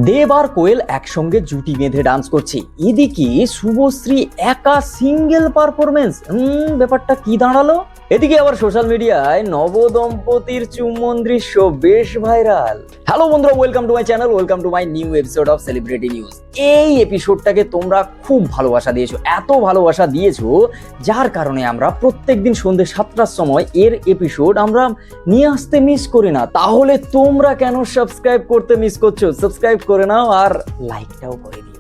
দেব আর কোয়েল একসঙ্গে জুটি বেঁধে ডান্স করছে, এদিকে শুভশ্রী একা সিঙ্গেল পারফরমেন্স। ব্যাপারটা কি দাঁড়ালো? এদিকে আবার সোশ্যাল মিডিয়ায় নবদম্পতির চুম্বন দৃশ্য বেশ ভাইরাল। হ্যালো বন্ধুরা, welcome to my channel, welcome to my new episode of celebrity news. এই এপিসোডটাকে তোমরা খুব ভালোবাসা দিয়েছো, এত ভালোবাসা দিয়েছো যার কারণে আমরা প্রত্যেকদিন সন্ধ্যে 7টার সময় এর এপিসোড আমরা নিয়ে আসতে মিস করি না। তাহলে তোমরা কেন সাবস্ক্রাইব করতে মিস করছো? সাবস্ক্রাইব করে নাও আর লাইকটাও করে দিও।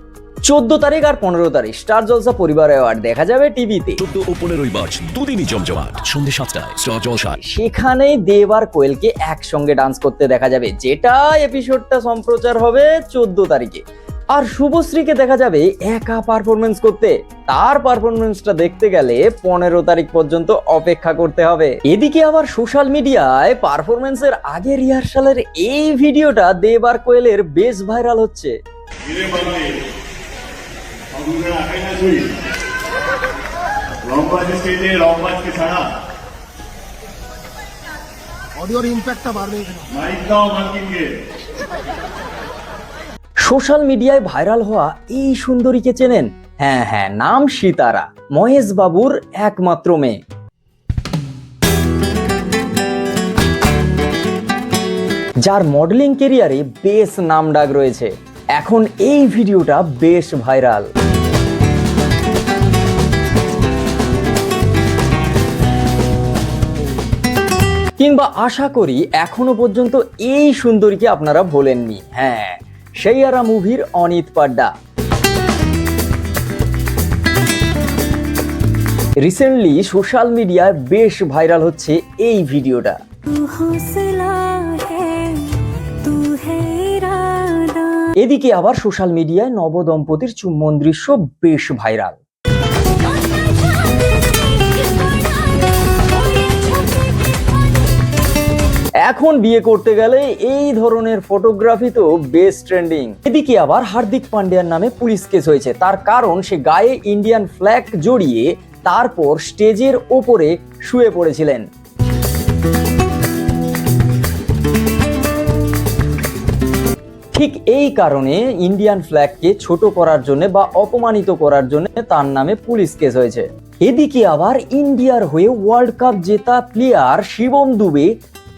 14 তারিখ আর 15 তারিখ স্টার জলসা পরিবার অ্যাওয়ার্ড দেখা যাবে টিভিতে। 14 ও 15 মার্চ দুদিনই জমজমাট, সন্ধ্যে 7টায় স্টার জলসায়। সেখানে দেব আর কোয়েলকে একসঙ্গে ডান্স করতে দেখা যাবে, যেটা এপিসোডটা সম্প্রচার হবে 14 তারিখে। আর শুভশ্রীকে দেখা যাবে একা পারফরমেন্স করতে। তার পারফরমেন্সটা দেখতে গেলে 15 তারিখ পর্যন্ত অপেক্ষা করতে হবে। এদিকে আবার সোশ্যাল মিডিয়ায় পারফরমেন্সের আগে রিহার্সালের এই ভিডিওটা দেব আর কোয়েলের বেশ ভাইরাল হচ্ছে। সোশ্যাল মিডিয়ায় ভাইরাল হওয়া এই সুন্দরীকে চেনেন? হ্যাঁ, নাম সিতারা, মহেশ বাবুর একমাত্র মেয়ে। যার মডেলিং ক্যারিয়ারে বেশ নামডাক রয়েছে। এখন এই ভিডিওটা বেশ ভাইরাল। কিংবা আশা করি এখনো পর্যন্ত এই সুন্দরীকে আপনারা ভোলেননি। হ্যাঁ, সেইয়ারা মুভির অনিত পাড্ডা। রিসেন্টলি সোশ্যাল মিডিয়ায় বেশ ভাইরাল হচ্ছে এই ভিডিওটা। এদিকে আবার সোশ্যাল মিডিয়ায় নবদম্পতির চুম্বন দৃশ্য বেশ ভাইরাল। এখন বিয়ে করতে গেলে এই ধরনের ফটোগ্রাফি তো বেশ ট্রেন্ডিং। এদিকে আবার হার্দিক পান্ডিয়ার নামে পুলিশ কেস হয়েছে, তার কারণ সে গায়ে ইন্ডিয়ান ফ্ল্যাগ জড়িয়ে তারপর স্টেজের ওপরে শুয়ে পড়েছিলেন। ঠিক এই কারণে ইন্ডিয়ান ফ্ল্যাগকে ছোট করার জন্য বা অপমানিত করার জন্য তার নামে পুলিশ কেস হয়েছে। এদিকে আবার ইন্ডিয়ার হয়ে ওয়ার্ল্ড কাপ জেতা প্লেয়ার শিবম দুবে,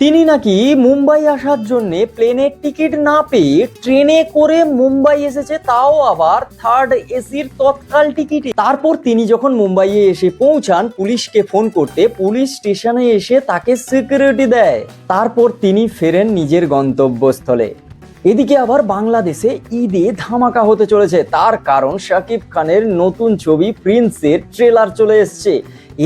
তিনি নাকি মুম্বাই আসার জন্য প্লেনের টিকিট না পেয়ে ট্রেনে করে মুম্বাই এসেছে, তাও আবার থার্ড এসির তৎকাল টিকিটে। তারপর তিনি যখন মুম্বাইয়ে এসে পৌঁছান, পুলিশকে ফোন করতে পুলিশ স্টেশনে এসে তাকে সিকিউরিটি দেয়। তারপর তিনি ফেরেন নিজের গন্তব্যস্থলে। এদিকে আবার বাংলাদেশে ঈদে ধামাকা হতে চলেছে, তার কারণ শাকিব খানের নতুন ছবি প্রিন্সের ট্রেলার চলে এসছে।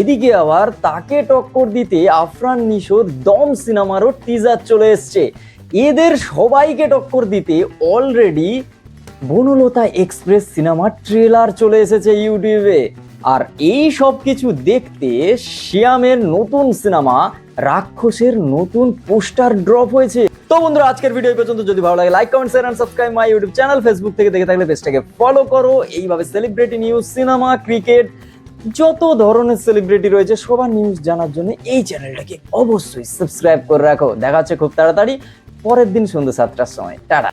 এদিকে আবার তাকে টক্কর দিতে আফরান নিশোর দম সিনেমারও টিজার চলে এসছে। এদের সবাইকে টক্কর দিতে অলরেডি বনলতা এক্সপ্রেস সিনেমার ট্রেলার চলে এসেছে ইউটিউবে। আর এই সব কিছু দেখতে শ্যামের নতুন সিনেমা রাক্ষসের নতুন পোস্টার ড্রপ হয়েছে। তো বন্ধুরা, আজকের ভিডিও পর্যন্ত। যদি ভালো লাগে like, comment, share and subscribe my YouTube channel. Facebook থেকে দেখে থাকলে পেজটাকে ফলো করো। এইভাবে সেলিব্রিটি নিউজ, সিনেমা, ক্রিকেট, যত ধরনের সেলিব্রিটি রয়েছে সবার নিউজ জানার জন্য এই চ্যানেলটাকে অবশ্যই সাবস্ক্রাইব করে রাখো। দেখা হচ্ছে খুব তাড়াতাড়ি পরের দিন সন্ধ্যা 7টার সময়। টাটা।